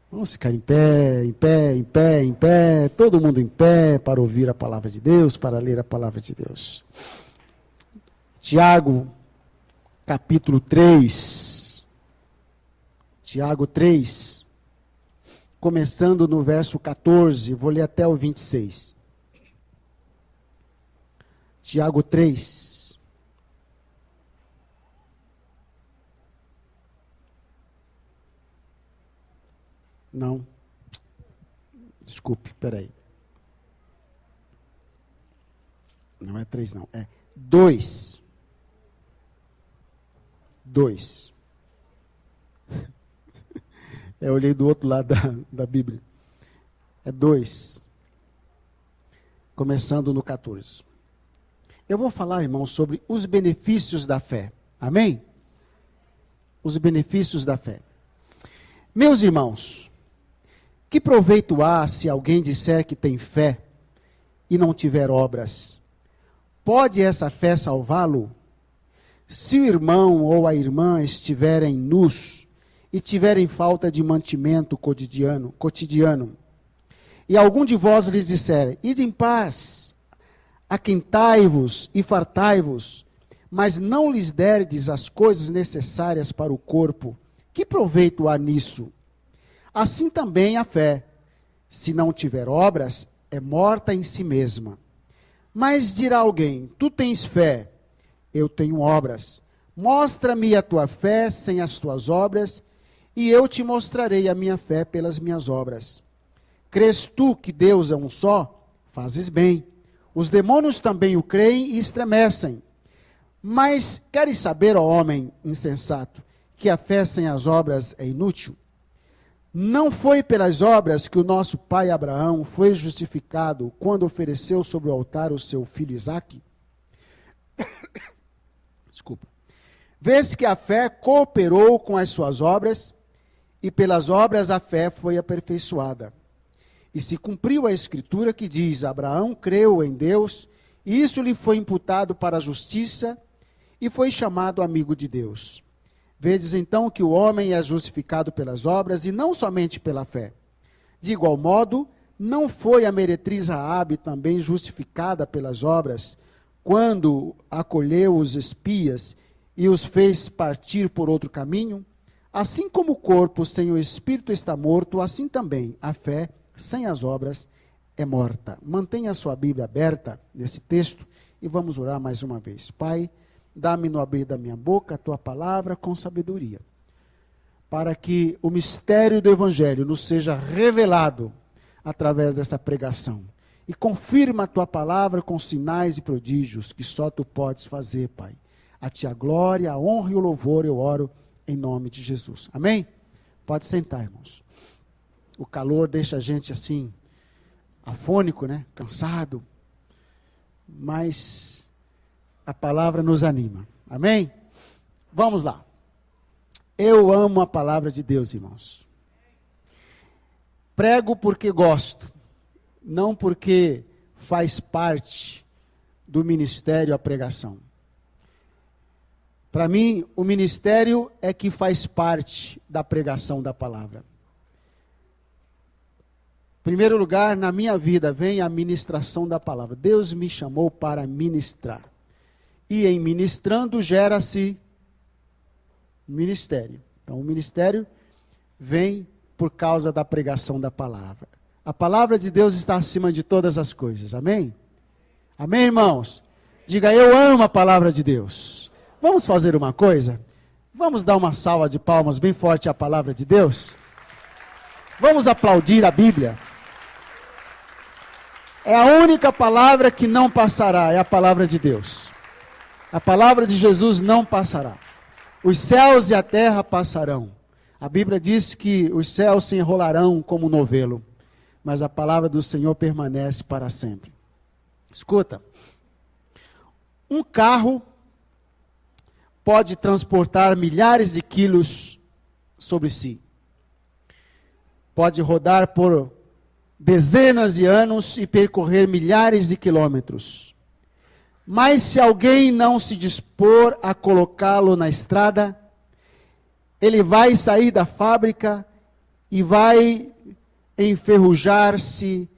Vamos ficar em pé, em pé, em pé, em pé, todo mundo em pé para ouvir a palavra de Deus, para ler a palavra de Deus. Tiago, capítulo 3. Tiago 3, começando no verso 14, vou ler até o 26. Tiago 3. Não. Desculpe, peraí. Não é 3, não. É 2. 2. Eu olhei do outro lado da Bíblia. É 2. Começando no 14. Eu vou falar, irmão, sobre os benefícios da fé. Amém? Os benefícios da fé. Meus irmãos, que proveito há se alguém disser que tem fé e não tiver obras? Pode essa fé salvá-lo? Se o irmão ou a irmã estiverem nus e tiverem falta de mantimento cotidiano, e algum de vós lhes disser, ide em paz, aquentai-vos e fartai-vos, mas não lhes derdes as coisas necessárias para o corpo, que proveito há nisso? Assim também a fé, se não tiver obras, é morta em si mesma. Mas dirá alguém, tu tens fé, eu tenho obras. Mostra-me a tua fé sem as tuas obras, e eu te mostrarei a minha fé pelas minhas obras. Crês tu que Deus é um só? Fazes bem. Os demônios também o creem e estremecem. Mas queres saber, ó homem insensato, que a fé sem as obras é inútil? Não foi pelas obras que o nosso pai Abraão foi justificado quando ofereceu sobre o altar o seu filho Isaque? Desculpa. Vês que a fé cooperou com as suas obras, e pelas obras a fé foi aperfeiçoada. E se cumpriu a escritura que diz, Abraão creu em Deus, e isso lhe foi imputado para a justiça, e foi chamado amigo de Deus. Vedes então que o homem é justificado pelas obras e não somente pela fé. De igual modo, não foi a meretriz Raabe também justificada pelas obras, quando acolheu os espias e os fez partir por outro caminho? Assim como o corpo sem o espírito está morto, assim também a fé sem as obras é morta. Mantenha a sua Bíblia aberta nesse texto e vamos orar mais uma vez. Pai, dá-me no abrir da minha boca a tua palavra com sabedoria, para que o mistério do Evangelho nos seja revelado através dessa pregação. E confirma a tua palavra com sinais e prodígios que só tu podes fazer, Pai. A ti a glória, a honra e o louvor eu oro em nome de Jesus. Amém? Pode sentar, irmãos. O calor deixa a gente assim, afônico, né? Cansado. Mas a palavra nos anima. Amém? Vamos lá. Eu amo a palavra de Deus, irmãos. Prego porque gosto, não porque faz parte do ministério a pregação. Para mim, o ministério é que faz parte da pregação da palavra. Em primeiro lugar, na minha vida, vem a ministração da palavra. Deus me chamou para ministrar. E em ministrando gera-se ministério. Então o ministério vem por causa da pregação da palavra. A palavra de Deus está acima de todas as coisas. Amém? Amém, irmãos? Diga, eu amo a palavra de Deus. Vamos fazer uma coisa? Vamos dar uma salva de palmas bem forte à palavra de Deus? Vamos aplaudir a Bíblia. É a única palavra que não passará, é a palavra de Deus. A palavra de Jesus não passará. Os céus e a terra passarão. A Bíblia diz que os céus se enrolarão como um novelo, mas a palavra do Senhor permanece para sempre. Escuta, um carro pode transportar milhares de quilos sobre si. Pode rodar por dezenas de anos e percorrer milhares de quilômetros. Mas se alguém não se dispor a colocá-lo na estrada, ele vai sair da fábrica e vai enferrujar-se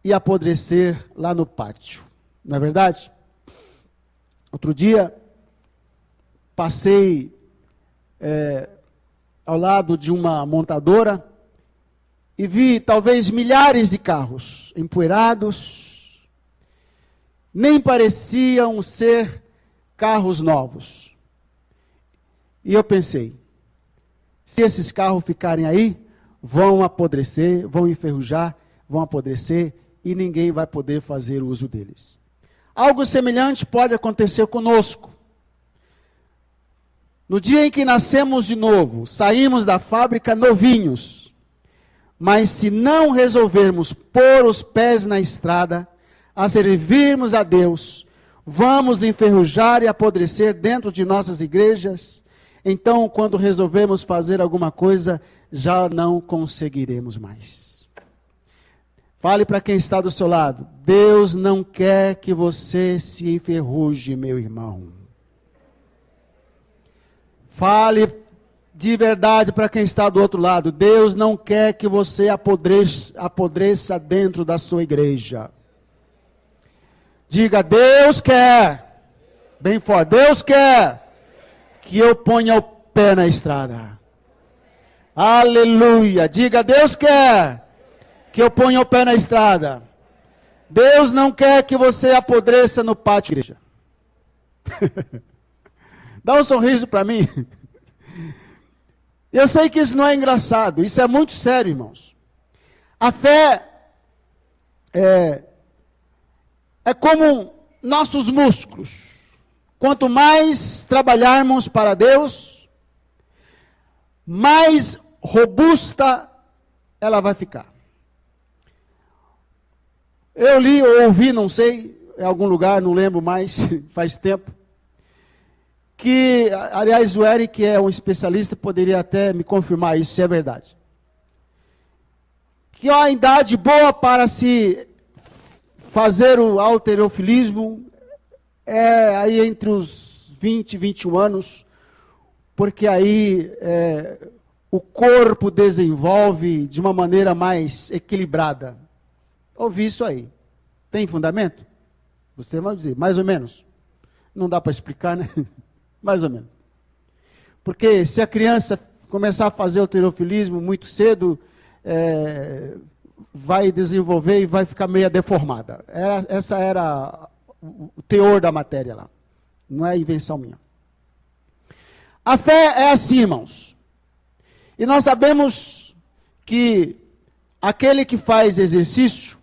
e apodrecer lá no pátio. Não é verdade? Outro dia, passei ao lado de uma montadora e vi talvez milhares de carros empoeirados, nem pareciam ser carros novos. E eu pensei, se esses carros ficarem aí, vão apodrecer, vão enferrujar, vão apodrecer e ninguém vai poder fazer uso deles. Algo semelhante pode acontecer conosco. No dia em que nascemos de novo, saímos da fábrica novinhos, mas se não resolvermos pôr os pés na estrada, a servirmos a Deus, vamos enferrujar e apodrecer dentro de nossas igrejas. Então, quando resolvermos fazer alguma coisa, já não conseguiremos mais. Fale para quem está do seu lado, Deus não quer que você se enferruje, meu irmão. Fale de verdade para quem está do outro lado, Deus não quer que você apodreça dentro da sua igreja. Diga, Deus quer, bem forte, Deus quer que eu ponha o pé na estrada. Aleluia, diga, Deus quer que eu ponha o pé na estrada. Deus não quer que você apodreça no pátio da igreja. Dá um sorriso para mim. Eu sei que isso não é engraçado, isso é muito sério, irmãos. A fé é como nossos músculos. Quanto mais trabalharmos para Deus, mais robusta ela vai ficar. Eu li ou ouvi, não sei, em algum lugar, não lembro mais, faz tempo, que, aliás, o Eric, que é um especialista, poderia até me confirmar isso, se é verdade. Que a idade boa para se fazer o halterofilismo é aí entre os 20 e 21 anos, porque aí o corpo desenvolve de uma maneira mais equilibrada. Ouvi isso aí. Tem fundamento? Você vai dizer, mais ou menos. Não dá para explicar, né? Mais ou menos. Porque se a criança começar a fazer o halterofilismo muito cedo, vai desenvolver e vai ficar meio deformada. Essa era o teor da matéria lá. Não é invenção minha. A fé é assim, irmãos. E nós sabemos que aquele que faz exercício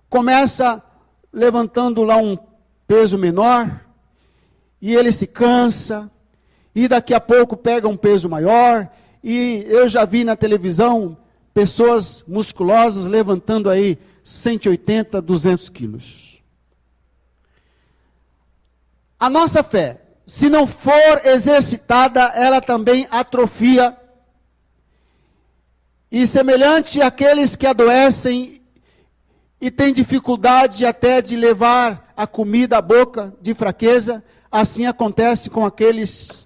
começa levantando lá um peso menor, e ele se cansa, e daqui a pouco pega um peso maior, e eu já vi na televisão pessoas musculosas levantando aí 180, 200 quilos. A nossa fé, se não for exercitada, ela também atrofia, e semelhante àqueles que adoecem e têm dificuldade até de levar a comida à boca, de fraqueza, assim acontece com aqueles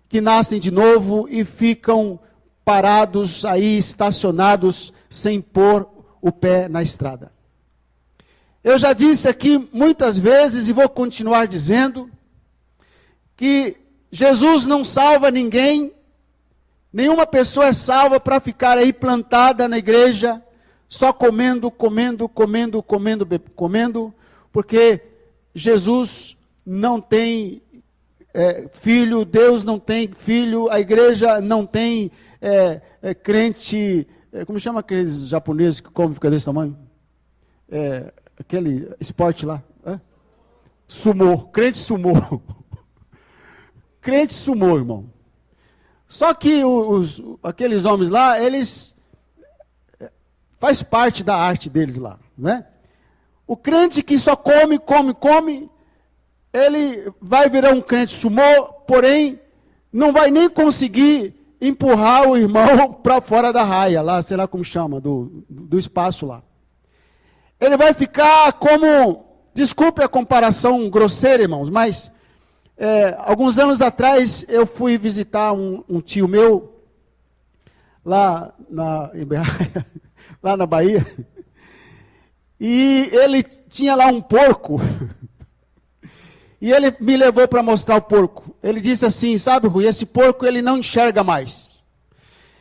que nascem de novo e ficam parados aí, estacionados, sem pôr o pé na estrada. Eu já disse aqui muitas vezes e vou continuar dizendo que Jesus não salva ninguém, nenhuma pessoa é salva para ficar aí plantada na igreja, só comendo, porque Jesus não tem filho, Deus não tem filho, a igreja não tem crente, como chama aqueles japoneses que comem, fica desse tamanho? Aquele esporte lá, sumô, crente sumô. Crente sumô, irmão. Só que aqueles homens lá, eles faz parte da arte deles lá, né? O crente que só come, ele vai virar um crente sumô, porém, não vai nem conseguir empurrar o irmão para fora da raia, lá, sei lá como chama, do espaço lá. Ele vai ficar como, desculpe a comparação grosseira, irmãos, mas alguns anos atrás eu fui visitar um tio meu, lá lá na Bahia, e ele tinha lá um porco, e ele me levou para mostrar o porco. Ele disse assim, sabe, Rui, esse porco ele não enxerga mais.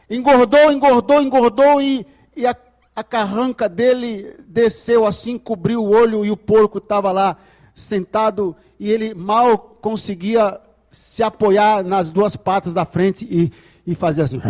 Engordou, e a carranca dele desceu assim, cobriu o olho, e o porco estava lá sentado, e ele mal conseguia se apoiar nas duas patas da frente, e fazer assim.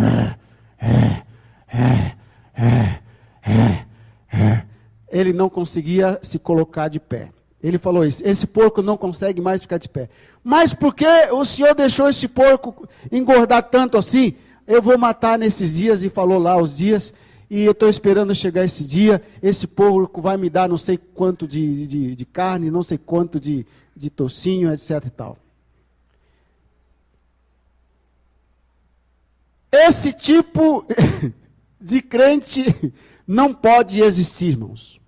Ele não conseguia se colocar de pé. Ele falou isso, esse porco não consegue mais ficar de pé. Mas por que o Senhor deixou esse porco engordar tanto assim? Eu vou matar nesses dias, e falou lá os dias, e eu estou esperando chegar esse dia, esse porco vai me dar não sei quanto de carne, não sei quanto de tocinho, etc e tal. Esse tipo de crente não pode existir, irmãos.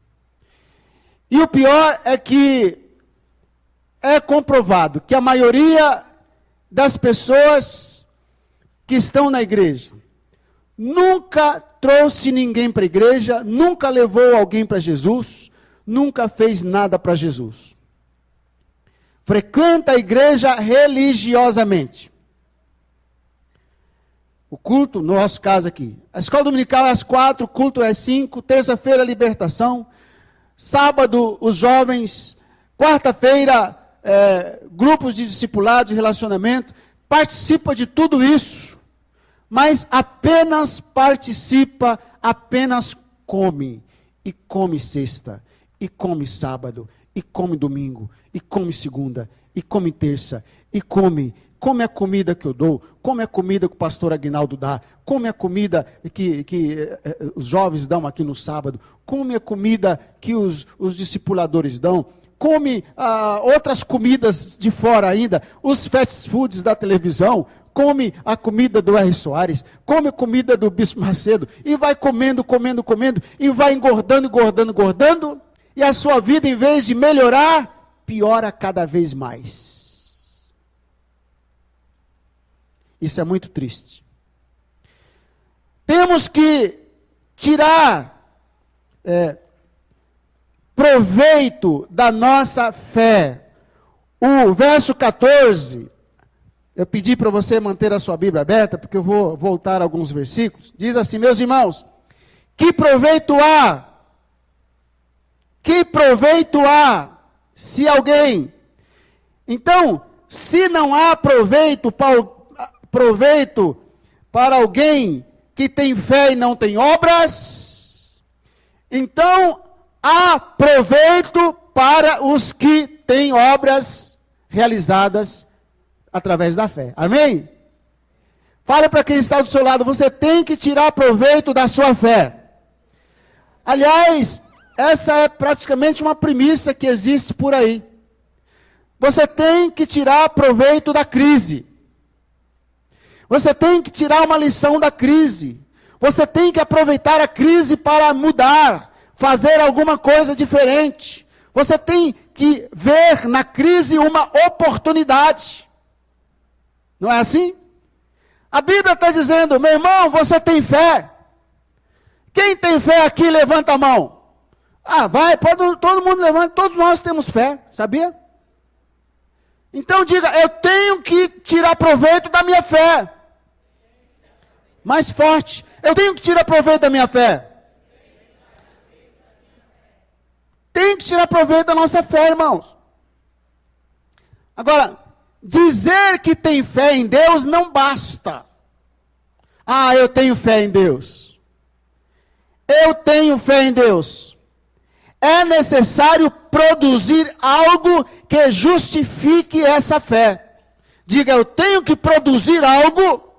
E o pior é que é comprovado que a maioria das pessoas que estão na igreja nunca trouxe ninguém para a igreja, nunca levou alguém para Jesus, nunca fez nada para Jesus. Frequenta a igreja religiosamente. O culto, no nosso caso aqui, a escola dominical é às 4, o culto é às 5, terça-feira libertação, sábado os jovens, quarta-feira grupos de discipulado, de relacionamento, participa de tudo isso, mas apenas participa, apenas come, e come sexta, e come sábado, e come domingo, e come segunda, e come terça, e come a comida que eu dou, come a comida que o pastor Aguinaldo dá, come a comida que os jovens dão aqui no sábado, come a comida que os discipuladores dão, come outras comidas de fora ainda, os fast foods da televisão, come a comida do R. Soares, come a comida do Bispo Macedo, e vai comendo, e vai engordando, e a sua vida, em vez de melhorar, piora cada vez mais. Isso é muito triste. Temos que tirar proveito da nossa fé. O verso 14, eu pedi para você manter a sua Bíblia aberta, porque eu vou voltar a alguns versículos. Diz assim, meus irmãos, que proveito há se alguém... Então, se não há proveito para alguém que tem fé e não tem obras, então há proveito para os que têm obras realizadas através da fé. Amém? Fale para quem está do seu lado, você tem que tirar proveito da sua fé. Aliás, essa é praticamente uma premissa que existe por aí. Você tem que tirar proveito da crise. Você tem que tirar uma lição da crise. Você tem que aproveitar a crise para mudar, fazer alguma coisa diferente. Você tem que ver na crise uma oportunidade. Não é assim? A Bíblia está dizendo, meu irmão, você tem fé? Quem tem fé aqui, levanta a mão. Todo mundo levanta, todos nós temos fé, sabia? Então diga, eu tenho que tirar proveito da minha fé. Mais forte, eu tenho que tirar proveito da minha fé. Tem que tirar proveito da nossa fé, irmãos. Agora, dizer que tem fé em Deus não basta. Eu tenho fé em Deus. Eu tenho fé em Deus. É necessário produzir algo que justifique essa fé. Diga, eu tenho que produzir algo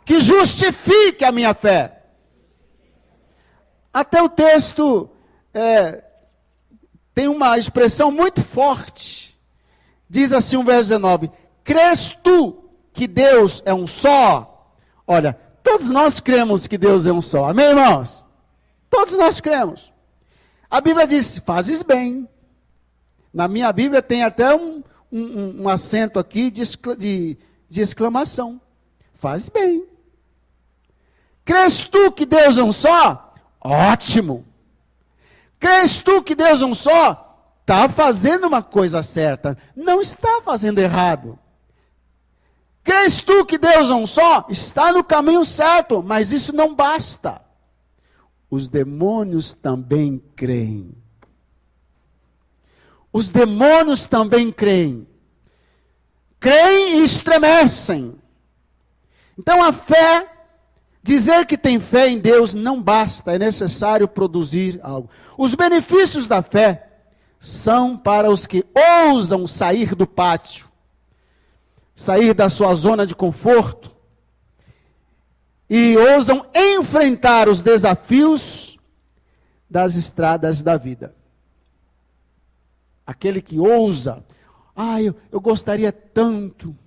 que justifique a minha fé. Até o texto tem uma expressão muito forte. Diz assim o verso 19, crês tu que Deus é um só? Olha, todos nós cremos que Deus é um só, amém, irmãos? Todos nós cremos. A Bíblia diz, fazes bem. Na minha Bíblia tem até um acento aqui de exclamação. Fazes bem. Crês tu que Deus é um só? Ótimo. Crês tu que Deus é um só? Está fazendo uma coisa certa. Não está fazendo errado. Crês tu que Deus é um só? Está no caminho certo, mas isso não basta. Os demônios também creem. Os demônios também creem. Creem e estremecem. Então a fé, dizer que tem fé em Deus não basta, é necessário produzir algo. Os benefícios da fé são para os que ousam sair do pátio, sair da sua zona de conforto, e ousam enfrentar os desafios das estradas da vida. Aquele que ousa, eu gostaria tanto,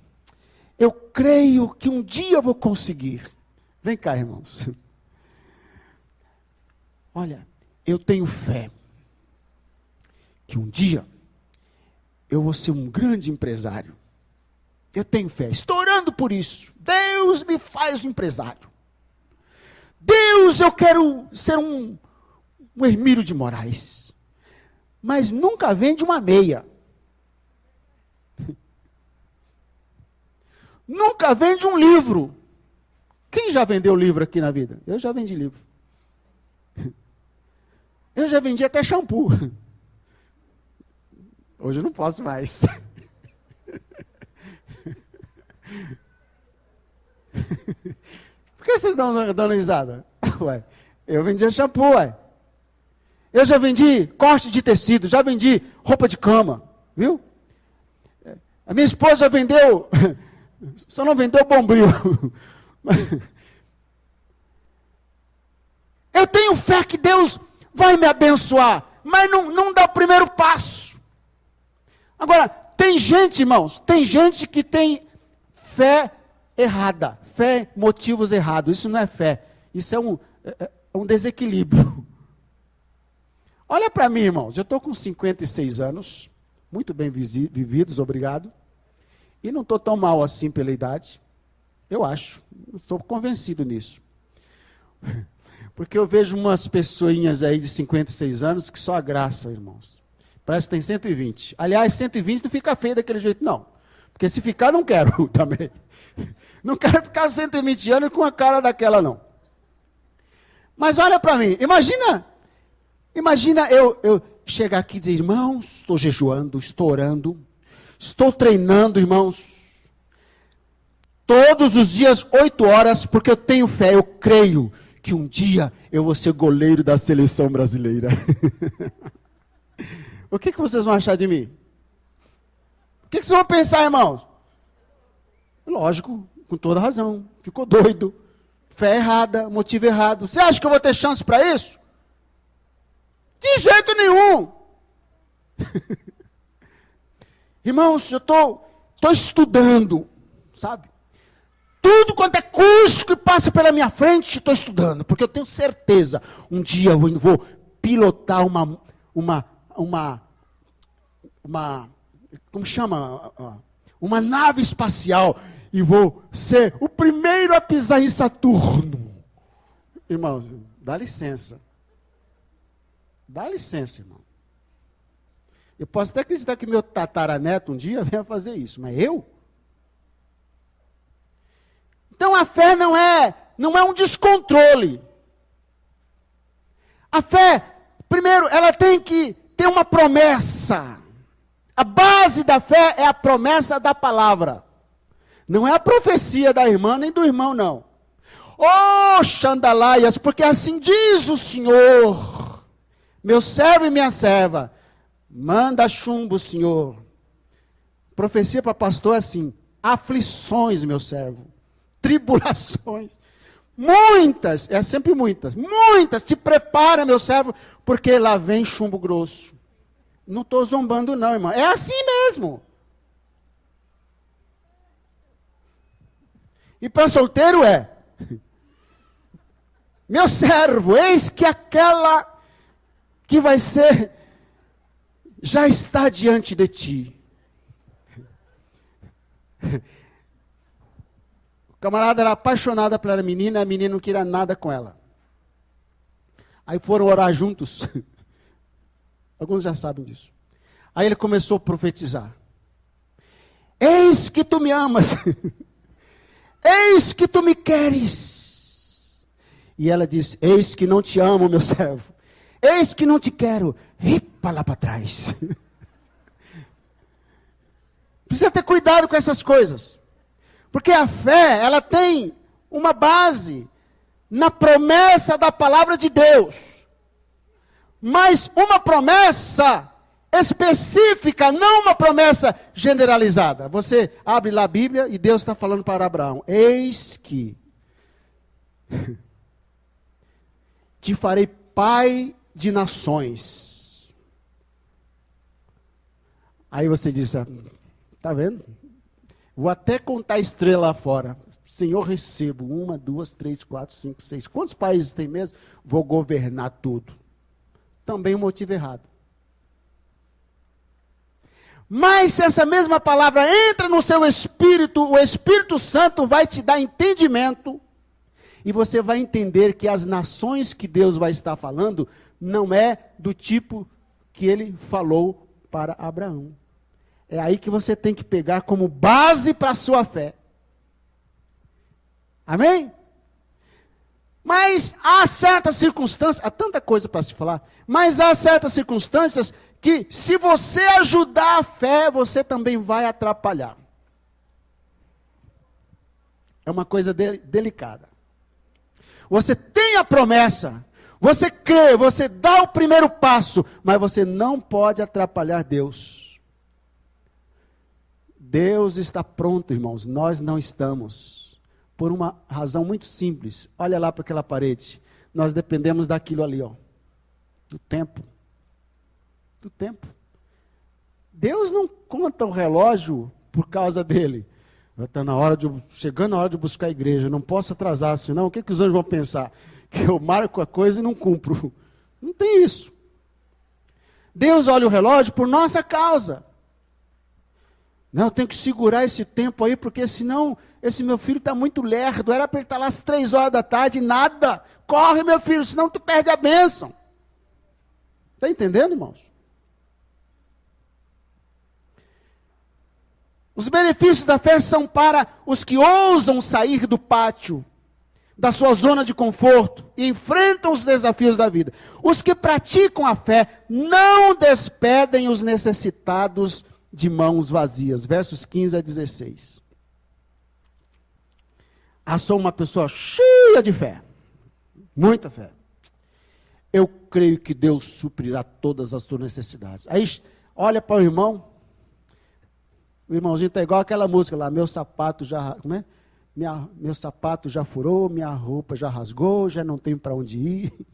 eu creio que um dia eu vou conseguir. Vem cá, irmãos. Olha, eu tenho fé que um dia eu vou ser um grande empresário. Eu tenho fé, estou orando por isso. Deus me faz um empresário. Deus, eu quero ser um Hermílio de Moraes. Mas nunca vende uma meia. Nunca vende um livro. Quem já vendeu livro aqui na vida? Eu já vendi livro. Eu já vendi até shampoo. Hoje eu não posso mais. Por que vocês estão dando risada? Ué, eu vendia shampoo, ué. Eu já vendi corte de tecido, já vendi roupa de cama, viu? A minha esposa já vendeu, só não vendeu bombril. Eu tenho fé que Deus vai me abençoar, mas não dá o primeiro passo. Agora, tem gente, irmãos, tem gente que tem fé errada, fé, motivos errados. Isso não é fé, isso é um desequilíbrio. Olha para mim, irmãos, eu estou com 56 anos, muito bem vividos, obrigado, e não estou tão mal assim pela idade, eu acho, estou convencido nisso. Porque eu vejo umas pessoinhas aí de 56 anos que só a graça, irmãos. Parece que tem 120. Aliás, 120 não fica feio daquele jeito, não. Porque se ficar, não quero também. Não quero ficar 120 anos com a cara daquela, não. Mas olha para mim, imagina eu chegar aqui e dizer, irmãos, estou jejuando, estou orando, estou treinando, irmãos. Todos os dias, 8 horas, porque eu tenho fé, eu creio que um dia eu vou ser goleiro da seleção brasileira. O que vocês vão achar de mim? O que vocês vão pensar, irmãos? Lógico, com toda razão. Ficou doido. Fé errada, motivo errado. Você acha que eu vou ter chance para isso? De jeito nenhum. Irmãos, eu estou estudando, sabe? Tudo quanto é curso que passa pela minha frente, estou estudando, porque eu tenho certeza, um dia eu vou pilotar como chama? Uma nave espacial, e vou ser o primeiro a pisar em Saturno. Irmãos, dá licença. Dá licença, irmão. Eu posso até acreditar que meu tataraneto um dia venha fazer isso, mas eu? Então a fé não é um descontrole. A fé, primeiro, ela tem que ter uma promessa. A base da fé é a promessa da palavra. Não é a profecia da irmã nem do irmão, não. Oh, xandalaias, porque assim diz o Senhor, meu servo e minha serva, manda chumbo, Senhor. Profecia para pastor é assim, aflições, meu servo. Tribulações, muitas, é sempre muitas, te prepara, meu servo, porque lá vem chumbo grosso. Não estou zombando não, irmão, é assim mesmo. E para solteiro é, meu servo, eis que aquela que vai ser, já está diante de ti. camarada era apaixonado pela menina, a menina não queria nada com ela. Aí foram orar juntos. Alguns já sabem disso. Aí ele começou a profetizar. Eis que tu me amas. Eis que tu me queres. E ela disse, eis que não te amo, meu servo. Eis que não te quero. Ripa lá para trás. Precisa ter cuidado com essas coisas. Porque a fé, ela tem uma base na promessa da palavra de Deus. Mas uma promessa específica, não uma promessa generalizada. Você abre lá a Bíblia e Deus está falando para Abraão. Eis que te farei pai de nações. Aí você diz, está vendo? Vou até contar estrela lá fora. Senhor, recebo 1, 2, 3, 4, 5, 6. Quantos países tem mesmo? Vou governar tudo. Também um motivo errado. Mas se essa mesma palavra entra no seu espírito, o Espírito Santo vai te dar entendimento. E você vai entender que as nações que Deus vai estar falando, não é do tipo que ele falou para Abraão. É aí que você tem que pegar como base para a sua fé. Amém? Mas há certas circunstâncias, há tanta coisa para se falar, mas há certas circunstâncias que se você ajudar a fé, você também vai atrapalhar. É uma coisa delicada. Você tem a promessa, você crê, você dá o primeiro passo, mas você não pode atrapalhar Deus. Deus está pronto, irmãos, nós não estamos. Por uma razão muito simples. Olha lá para aquela parede. Nós dependemos daquilo ali, ó. Do tempo. Do tempo. Deus não conta o relógio por causa dele. Está chegando a hora de buscar a igreja, não posso atrasar, senão o que os anjos vão pensar? Que eu marco a coisa e não cumpro. Não tem isso. Deus olha o relógio por nossa causa. Não, eu tenho que segurar esse tempo aí, porque senão esse meu filho está muito lerdo. Era para ele estar lá às 3 horas da tarde, nada. Corre, meu filho, senão tu perde a bênção. Está entendendo, irmãos? Os benefícios da fé são para os que ousam sair do pátio, da sua zona de conforto, e enfrentam os desafios da vida. Os que praticam a fé não despedem os necessitados de mãos vazias. Versos 15 a 16. Sou uma pessoa cheia de fé. Muita fé. Eu creio que Deus suprirá todas as tuas necessidades. Aí, olha para o irmão. O irmãozinho está igual aquela música lá. Meu sapato já... Como é? Meu sapato já furou, minha roupa já rasgou, já não tenho para onde ir.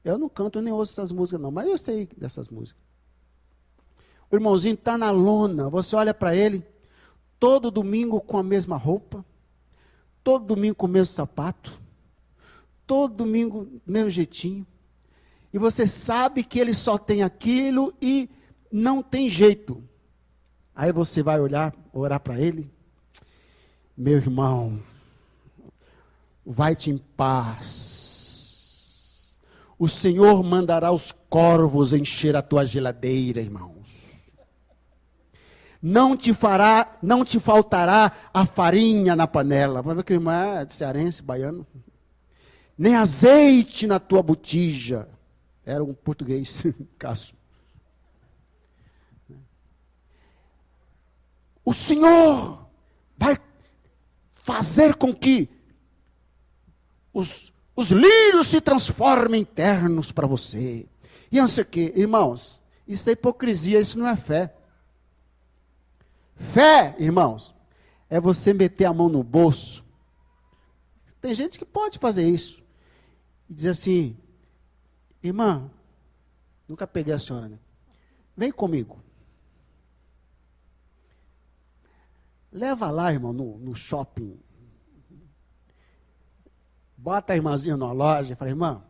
Eu não canto nem ouço essas músicas não, mas eu sei dessas músicas. O irmãozinho está na lona, você olha para ele, todo domingo com a mesma roupa, todo domingo com o mesmo sapato, todo domingo do mesmo jeitinho, e você sabe que ele só tem aquilo e não tem jeito. Aí você vai orar para ele, meu irmão, vai-te em paz. O Senhor mandará os corvos encher a tua geladeira, irmãos. Não te faltará a farinha na panela. Vai ver que o irmão é cearense, baiano. Nem azeite na tua botija. Era um português, caso. O Senhor vai fazer com que os lírios se transformem em ternos para você. E não sei o quê. Irmãos, isso é hipocrisia, isso não é fé. Fé, irmãos, é você meter a mão no bolso. Tem gente que pode fazer isso. E dizer assim, irmã, nunca peguei a senhora, né? Vem comigo. Leva lá, irmão, no shopping. Bota a irmãzinha na loja e fala, irmã,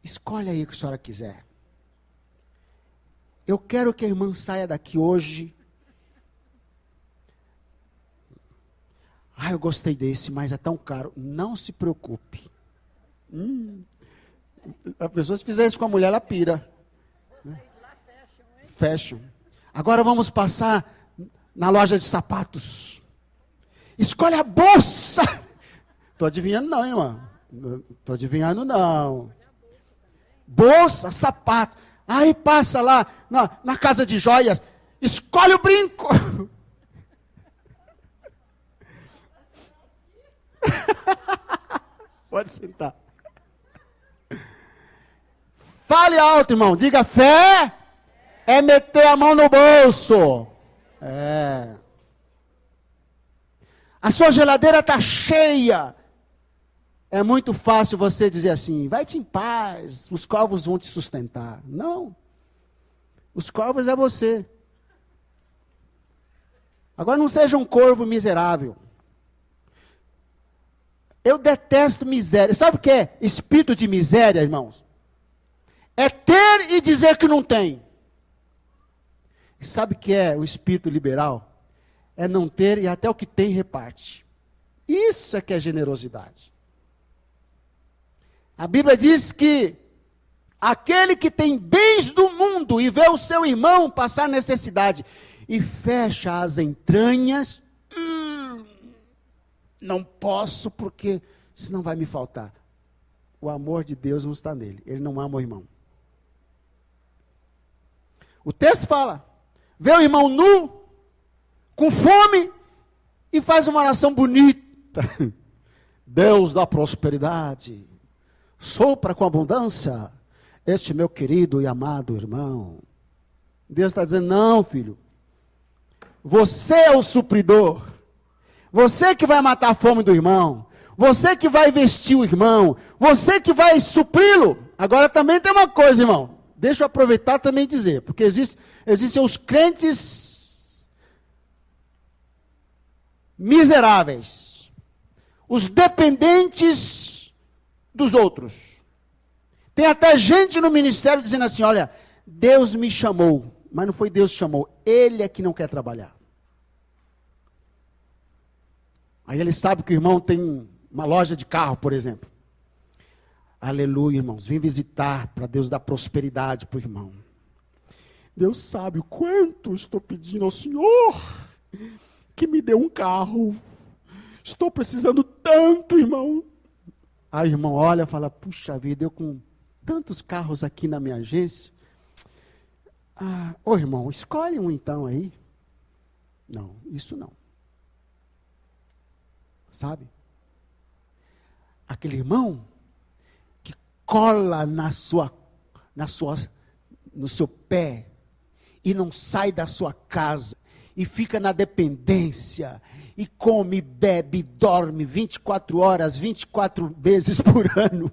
escolhe aí o que a senhora quiser. Eu quero que a irmã saia daqui hoje Ah, eu gostei desse, mas é tão caro. Não se preocupe. A pessoa, se fizer isso com a mulher, ela pira. Fashion. Agora vamos passar na loja de sapatos. Escolhe a bolsa. Estou adivinhando não, irmão. Estou adivinhando não. Bolsa, sapato. Aí passa lá na casa de joias. Escolhe o brinco. Pode sentar. Fale alto, irmão. Diga, fé é meter a mão no bolso. É. A sua geladeira está cheia. É muito fácil você dizer assim, vai-te em paz, os corvos vão te sustentar. Não. Os corvos é você. Agora não seja um corvo miserável. Eu detesto miséria. Sabe o que é espírito de miséria, irmãos? É ter e dizer que não tem. E sabe o que é o espírito liberal? É não ter e até o que tem reparte. Isso é que é generosidade. A Bíblia diz que aquele que tem bens do mundo e vê o seu irmão passar necessidade e fecha as entranhas, não posso porque senão vai me faltar. O amor de Deus não está nele. Ele não ama o irmão. O texto fala, vê o irmão nu, com fome, e faz uma oração bonita. Deus da prosperidade, sopra com abundância este meu querido e amado irmão. Deus está dizendo, não, filho, você é o supridor, você que vai matar a fome do irmão, você que vai vestir o irmão, você que vai supri-lo. Agora também tem uma coisa, irmão, deixa eu aproveitar também e dizer, porque existem os crentes miseráveis, os dependentes dos outros. Tem até gente no ministério dizendo assim, olha, Deus me chamou, mas não foi Deus que chamou, ele é que não quer trabalhar. Aí ele sabe que o irmão tem uma loja de carro, por exemplo. Aleluia, irmãos, vim visitar para Deus dar prosperidade para o irmão. Deus sabe o quanto estou pedindo ao Senhor que me dê um carro. Estou precisando tanto, irmão. Aí o irmão olha e fala, puxa vida, eu com tantos carros aqui na minha agência. Ô irmão, escolhe um então aí. Não, isso não. Sabe? Aquele irmão que cola no seu pé e não sai da sua casa e fica na dependência e come, bebe, dorme 24 horas, 24 vezes por ano.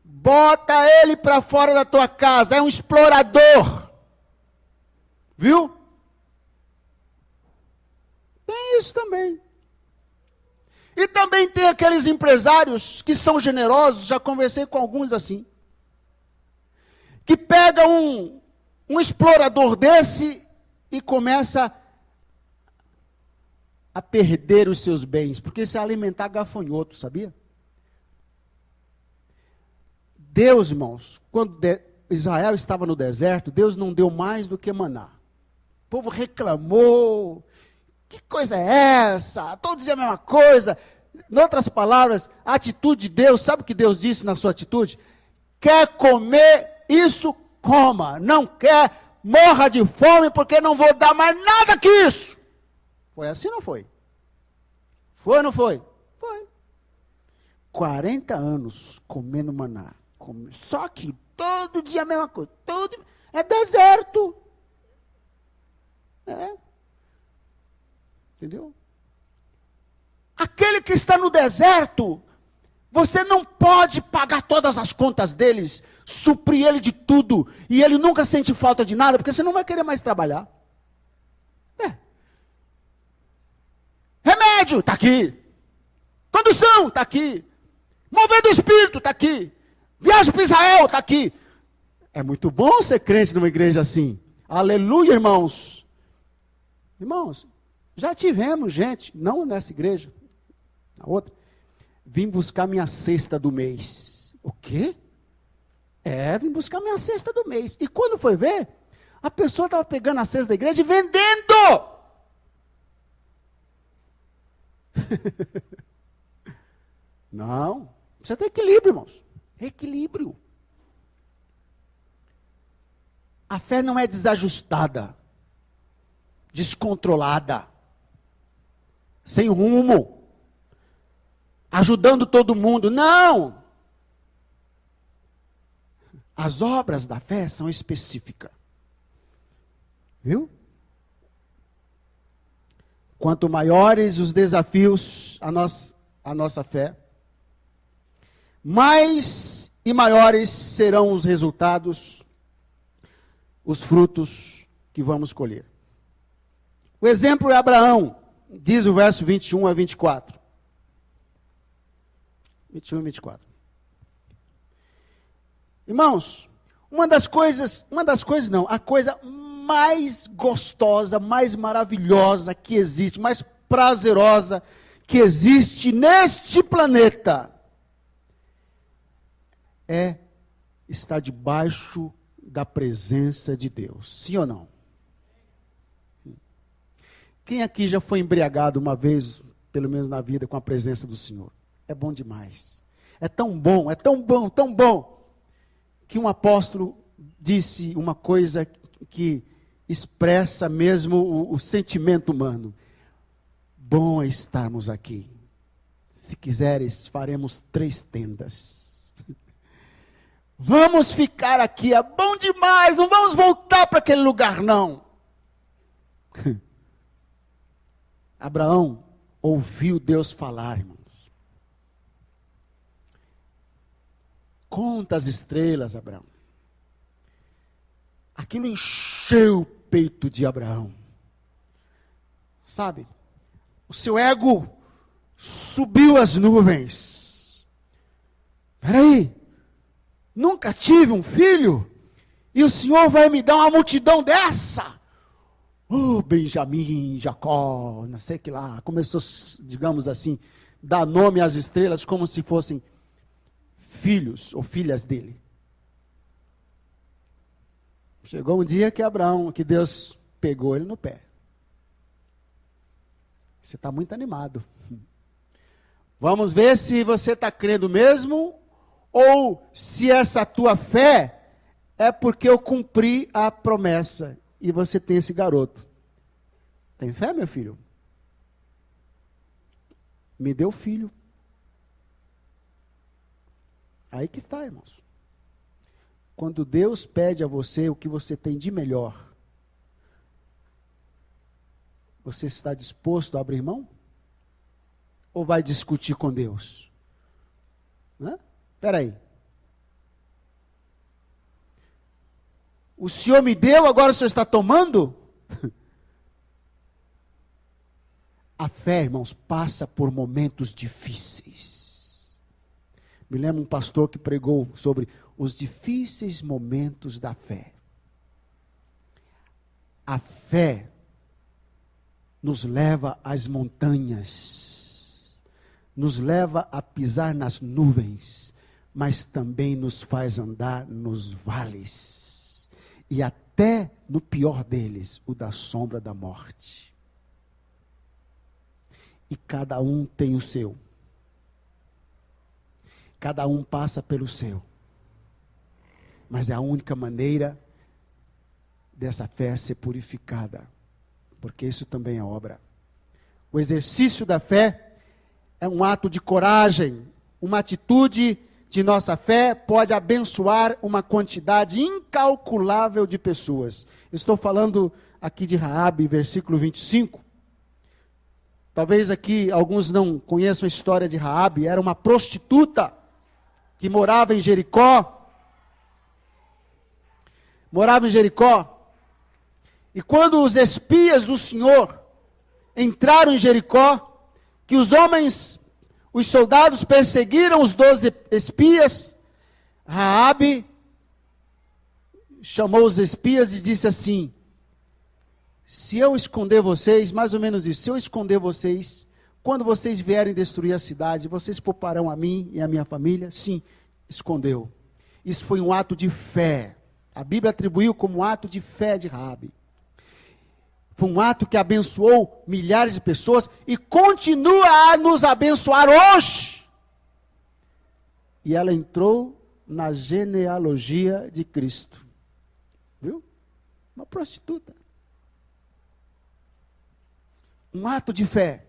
Bota ele para fora da tua casa, é um explorador. Viu? Tem isso também. E também tem aqueles empresários que são generosos, já conversei com alguns assim, que pega um explorador desse e começa a perder os seus bens, porque isso é alimentar gafanhoto, sabia? Deus, irmãos, quando Israel estava no deserto, Deus não deu mais do que maná. O povo reclamou, que coisa é essa? Todos dizem a mesma coisa. Em outras palavras, a atitude de Deus, sabe o que Deus disse na sua atitude? Quer comer isso, coma. Não quer, morra de fome, porque não vou dar mais nada que isso. Foi assim ou não foi? Foi ou não foi? Foi. 40 anos comendo maná. Só que todo dia a mesma coisa. É deserto. É. Entendeu? Aquele que está no deserto, você não pode pagar todas as contas deles, suprir ele de tudo, e ele nunca sente falta de nada, porque você não vai querer mais trabalhar. Remédio, está aqui. Condução, está aqui. Mover do Espírito, está aqui. Viagem para Israel, está aqui. É muito bom ser crente numa igreja assim. Aleluia, irmãos. Irmãos, Já tivemos gente, não nessa igreja, na outra, vim buscar minha cesta do mês. O quê? Vim buscar minha cesta do mês. E quando foi ver, a pessoa estava pegando a cesta da igreja e vendendo. Não, precisa ter equilíbrio, irmãos. Equilíbrio. A fé não é desajustada, descontrolada, sem rumo, ajudando todo mundo. Não! As obras da fé são específicas. Viu? Quanto maiores os desafios à nossa fé, mais e maiores serão os resultados, os frutos que vamos colher. O exemplo é Abraão, diz o verso 21 a 24. 21 e 24. Irmãos, a coisa mais gostosa, mais maravilhosa que existe, mais prazerosa que existe neste planeta, é estar debaixo da presença de Deus. Sim ou não? Quem aqui já foi embriagado uma vez, pelo menos na vida, com a presença do Senhor? É bom demais. É tão bom, tão bom, que um apóstolo disse uma coisa que expressa mesmo o sentimento humano. Bom é estarmos aqui. Se quiseres, faremos 3 tendas. Vamos ficar aqui, é bom demais, não vamos voltar para aquele lugar não. Abraão ouviu Deus falar, irmãos. Conta as estrelas, Abraão. Aquilo encheu o peito de Abraão. Sabe? O seu ego subiu às nuvens. Espera aí. Nunca tive um filho, e o Senhor vai me dar uma multidão dessa? Benjamim, Jacó, não sei o que lá. Começou, digamos assim, dar nome às estrelas como se fossem filhos ou filhas dele. Chegou um dia que Deus pegou ele no pé. Você está muito animado. Vamos ver se você está crendo mesmo, ou se essa tua fé é porque eu cumpri a promessa e você tem esse garoto. Tem fé, meu filho? Me deu filho. Aí que está, irmãos. Quando Deus pede a você o que você tem de melhor, você está disposto a abrir mão? Ou vai discutir com Deus? Espera aí. O Senhor me deu, agora o Senhor está tomando? A fé, irmãos, passa por momentos difíceis. Me lembro um pastor que pregou sobre os difíceis momentos da fé. A fé nos leva às montanhas, nos leva a pisar nas nuvens, mas também nos faz andar nos vales, e até no pior deles, o da sombra da morte. E cada um tem o seu. Cada um passa pelo seu. Mas é a única maneira dessa fé ser purificada, porque isso também é obra. O exercício da fé é um ato de coragem, uma atitude de nossa fé pode abençoar uma quantidade incalculável de pessoas. Estou falando aqui de Raabe, versículo 25. Talvez aqui alguns não conheçam a história de Raabe. Era uma prostituta que morava em Jericó. E quando os espias do Senhor entraram em Jericó, que os soldados perseguiram os 12 espias, Raabe chamou os espias e disse assim: Se eu esconder vocês, mais ou menos isso, se eu esconder vocês, quando vocês vierem destruir a cidade, vocês pouparão a mim e a minha família? Sim, escondeu. Isso foi um ato de fé. A Bíblia atribuiu como um ato de fé de Raabe. Foi um ato que abençoou milhares de pessoas e continua a nos abençoar hoje. E ela entrou na genealogia de Cristo. Viu? Uma prostituta. Um ato de fé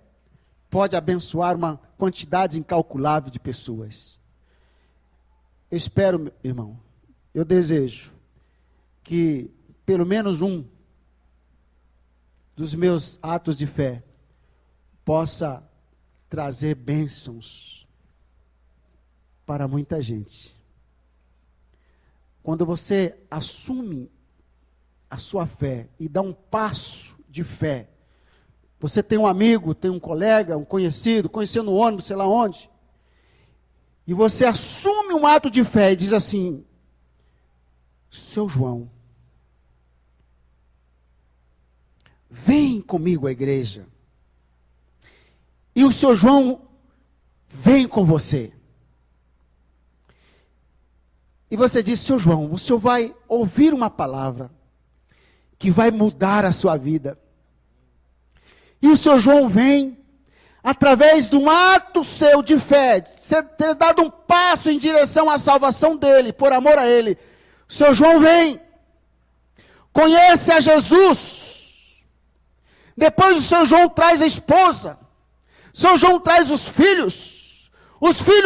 pode abençoar uma quantidade incalculável de pessoas. Eu espero, irmão, eu desejo que pelo menos um dos meus atos de fé possa trazer bênçãos para muita gente. Quando você assume a sua fé e dá um passo de fé, você tem um amigo, tem um colega, um conhecido, conheceu no ônibus, sei lá onde, e você assume um ato de fé e diz assim: seu João, vem comigo à igreja. E o seu João vem com você. E você diz: seu João, o senhor vai ouvir uma palavra que vai mudar a sua vida. E o seu João vem, através de um ato seu de fé, de você ter dado um passo em direção à salvação dele, por amor a ele. O seu João vem, conhece a Jesus. Depois o seu João traz a esposa. O seu João traz os filhos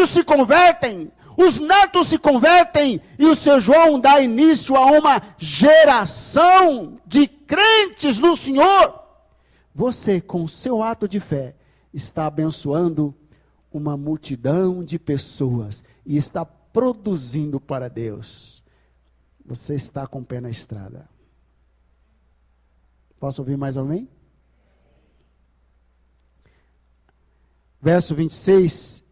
se convertem, os netos se convertem, e o seu João dá início a uma geração de crentes no Senhor. Você, com o seu ato de fé, está abençoando uma multidão de pessoas e está produzindo para Deus. Você está com o pé na estrada. Posso ouvir mais alguém? Verso 26,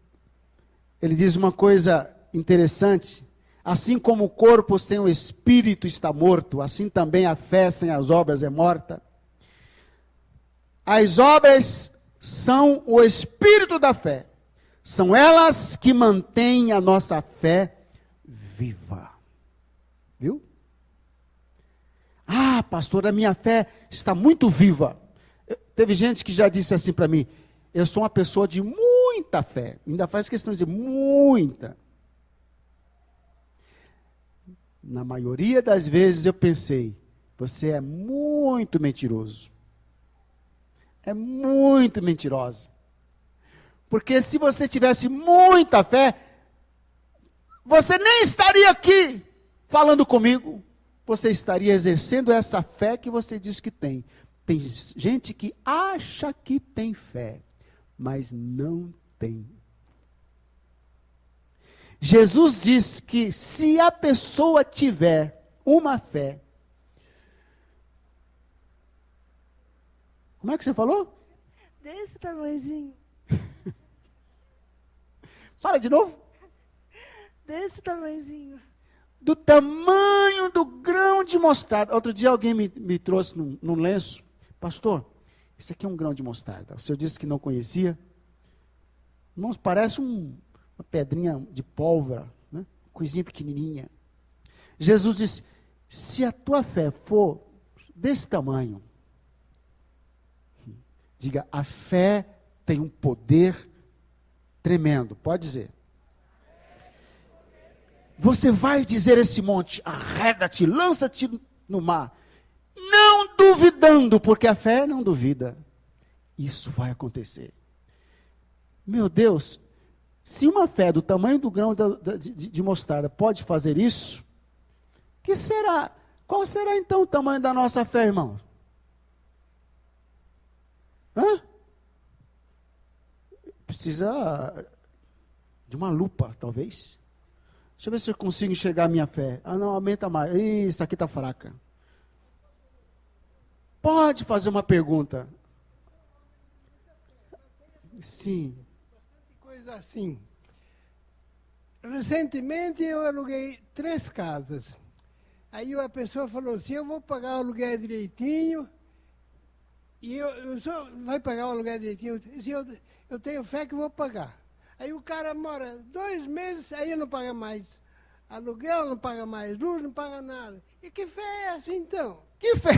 ele diz uma coisa interessante: assim como o corpo sem o espírito está morto, assim também a fé sem as obras é morta. As obras são o espírito da fé, são elas que mantêm a nossa fé viva. Viu? Ah, pastor, a minha fé está muito viva. Teve gente que já disse assim para mim: eu sou uma pessoa de muita fé. Ainda faz questão de dizer muita. Na maioria das vezes eu pensei: você é muito mentiroso. É muito mentirosa. Porque se você tivesse muita fé, você nem estaria aqui falando comigo. Você estaria exercendo essa fé que você diz que tem. Tem gente que acha que tem fé, mas não tem. Jesus diz que se a pessoa tiver uma fé, como é que você falou? Desse tamanhozinho. Fala de novo. Desse tamanhozinho. Do tamanho do grão de mostarda. Outro dia alguém me trouxe num lenço: pastor, isso aqui é um grão de mostarda. O senhor disse que não conhecia. Irmãos, parece uma pedrinha de pólvora, né? Coisinha pequenininha. Jesus disse: se a tua fé for desse tamanho, diga, a fé tem um poder tremendo. Pode dizer. Você vai dizer esse monte: arreda-te, lança-te no mar, não duvidando, porque a fé não duvida. Isso vai acontecer. Meu Deus, se uma fé do tamanho do grão de mostarda pode fazer isso, que será? Qual será então o tamanho da nossa fé, irmão? Hã? Precisa de uma lupa, talvez. Deixa eu ver se eu consigo enxergar a minha fé. Ah, não, aumenta mais. Isso aqui está fraca. Pode fazer uma pergunta. Sim. Coisa assim. Recentemente eu aluguei 3 casas. Aí a pessoa falou assim: eu vou pagar o aluguel direitinho, E eu só vai pagar o aluguel direitinho. Eu tenho fé que vou pagar. Aí o cara mora 2 meses, aí não paga mais. Aluguel não paga mais, luz não paga nada. E que fé é essa então? Que fé?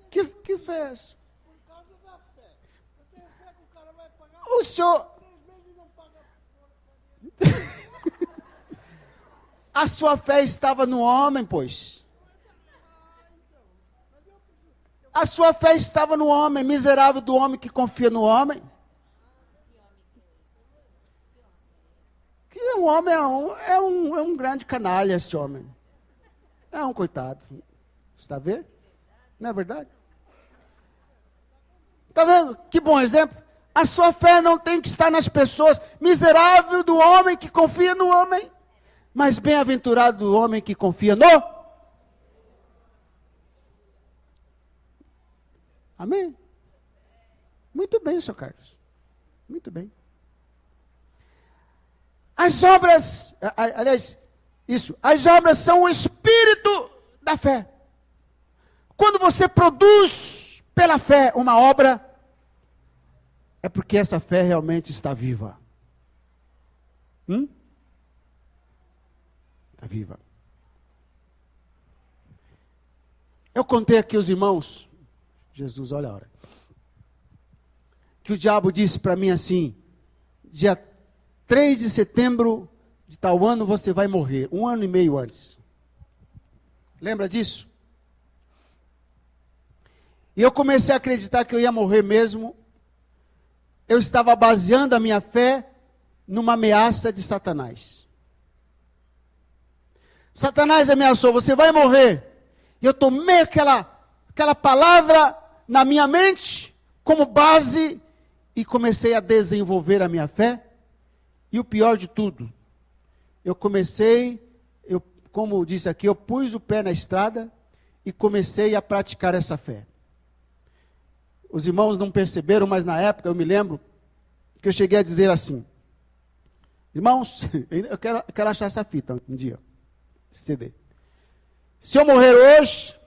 Que fé é essa? Por causa da fé. Eu tenho fé que o cara vai pagar O senhor, 3 meses e não paga. a sua fé estava no homem, pois. A sua fé estava no homem, miserável do homem que confia no homem. Que o homem é um grande canalha, esse homem. É um coitado. Está vendo? Não é verdade? Está vendo? Que bom exemplo. A sua fé não tem que estar nas pessoas. Miserável do homem que confia no homem. Mas bem-aventurado do homem que confia no... Amém? Muito bem, senhor Carlos. Muito bem. As obras, aliás, as obras são o espírito da fé. Quando você produz pela fé uma obra, é porque essa fé realmente está viva. Está viva. Eu contei aqui aos irmãos, Jesus, olha a hora, que o diabo disse para mim assim, dia 3 de setembro de tal ano você vai morrer, 1 ano e meio antes. Lembra disso? E eu comecei a acreditar que eu ia morrer mesmo. Eu estava baseando a minha fé numa ameaça de Satanás. Satanás ameaçou, você vai morrer. E eu tomei aquela palavra na minha mente como base e comecei a desenvolver a minha fé. E o pior de tudo, como disse aqui, eu pus o pé na estrada e comecei a praticar essa fé. Os irmãos não perceberam, mas na época eu me lembro que eu cheguei a dizer assim, irmãos, eu quero achar essa fita um dia, esse CD. Se eu morrer hoje,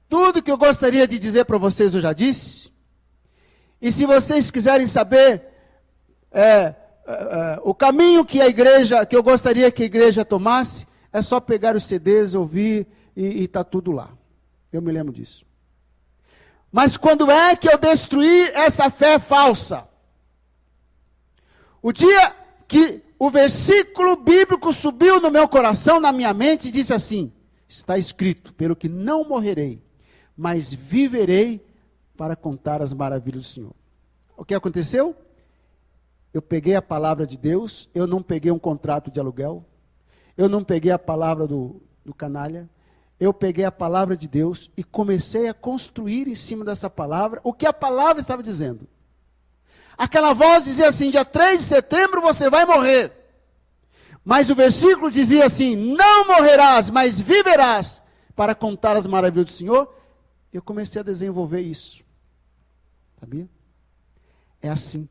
tudo que eu gostaria de dizer para vocês eu já disse. E se vocês quiserem saber o caminho que eu gostaria que a igreja tomasse, é só pegar os CDs, ouvir e está tudo lá. Eu me lembro disso. Mas quando é que eu destruí essa fé falsa? O dia que o versículo bíblico subiu no meu coração, na minha mente, e disse assim, está escrito, pelo que não morrerei, mas viverei para contar as maravilhas do Senhor. O que aconteceu? Eu peguei a palavra de Deus, eu não peguei um contrato de aluguel, eu não peguei a palavra do canalha, eu peguei a palavra de Deus e comecei a construir em cima dessa palavra o que a palavra estava dizendo. Aquela voz dizia assim, dia 3 de setembro você vai morrer. Mas o versículo dizia assim, não morrerás, mas viverás para contar as maravilhas do Senhor. Eu comecei a desenvolver isso. Sabia? É assim.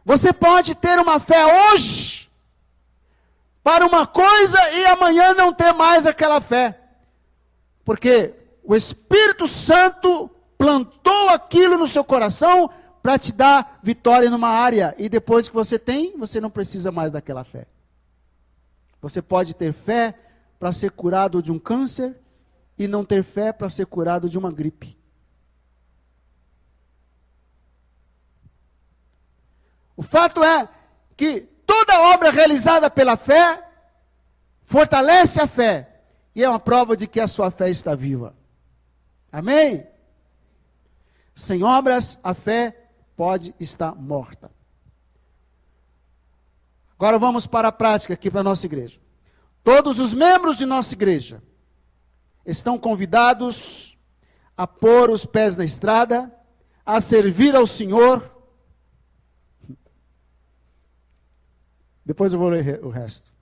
Você pode ter uma fé hoje para uma coisa e amanhã não ter mais aquela fé. Porque o Espírito Santo plantou aquilo no seu coração para te dar vitória numa área. E depois que você tem, você não precisa mais daquela fé. Você pode ter fé para ser curado de um câncer e não ter fé para ser curado de uma gripe. O fato é que toda obra realizada pela fé fortalece a fé e é uma prova de que a sua fé está viva. Amém? Sem obras, a fé pode estar morta. Agora vamos para a prática aqui para a nossa igreja. Todos os membros de nossa igreja estão convidados a pôr os pés na estrada, a servir ao Senhor. Depois eu vou ler o resto.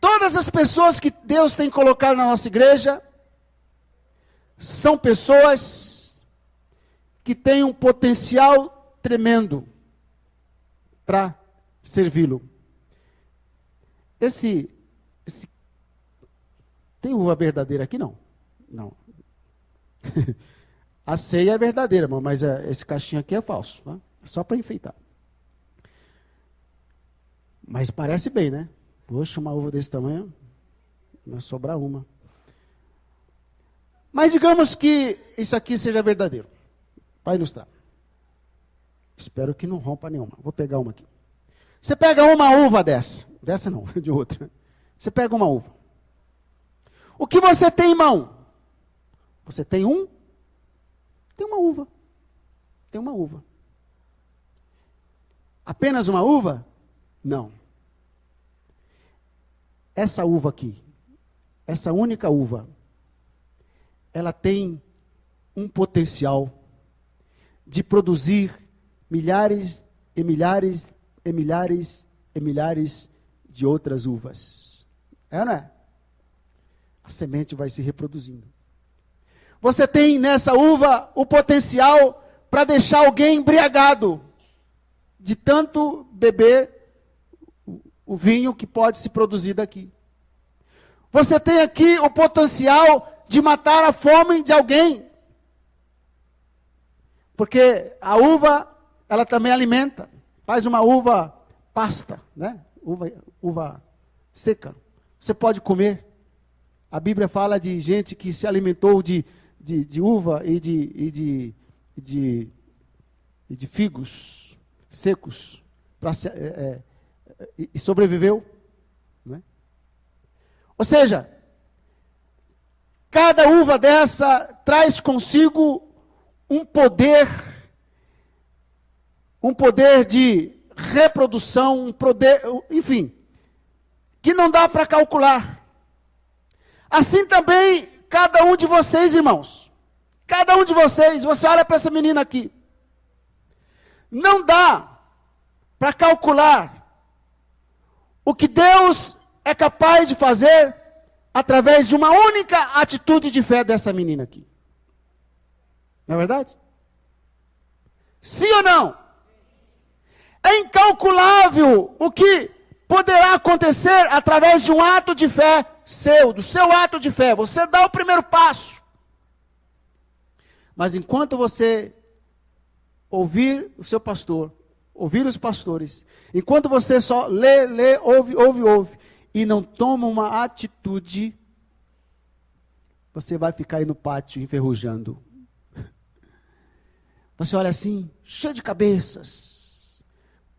Todas as pessoas que Deus tem colocado na nossa igreja são pessoas que têm um potencial tremendo para servi-lo. Tem uva verdadeira aqui? Não. Não. A ceia é verdadeira, irmão, mas esse caixinho aqui é falso. Né? É só para enfeitar. Mas parece bem, né? Poxa, uma uva desse tamanho, vai sobrar uma. Mas digamos que isso aqui seja verdadeiro. Para ilustrar. Espero que não rompa nenhuma. Vou pegar uma aqui. Você pega uma uva dessa. Dessa não, de outra. Você pega uma uva. O que você tem em mão? Você tem Tem uma uva. Tem uma uva. Apenas uma uva? Não. Essa uva aqui, essa única uva, ela tem um potencial de produzir milhares e milhares e milhares e milhares de outras uvas. É ou não é? A semente vai se reproduzindo. Você tem nessa uva o potencial para deixar alguém embriagado de tanto beber o vinho que pode se produzir daqui. Você tem aqui o potencial de matar a fome de alguém. Porque a uva, ela também alimenta. Faz uma uva pasta, né? Uva seca. Você pode comer. A Bíblia fala de gente que se alimentou de uva e de figos secos e sobreviveu. Né? Ou seja, cada uva dessa traz consigo um poder de reprodução, um poder, enfim, que não dá para calcular. Assim também, cada um de vocês, irmãos, cada um de vocês, você olha para essa menina aqui, não dá para calcular o que Deus é capaz de fazer através de uma única atitude de fé dessa menina aqui. Não é verdade? Sim ou não? É incalculável o que poderá acontecer através de um ato de fé seu, do seu ato de fé. Você dá o primeiro passo. Mas enquanto você ouvir o seu pastor, ouvir os pastores, enquanto você só lê, ouve, e não toma uma atitude, você vai ficar aí no pátio enferrujando. Você olha assim, cheio de cabeças.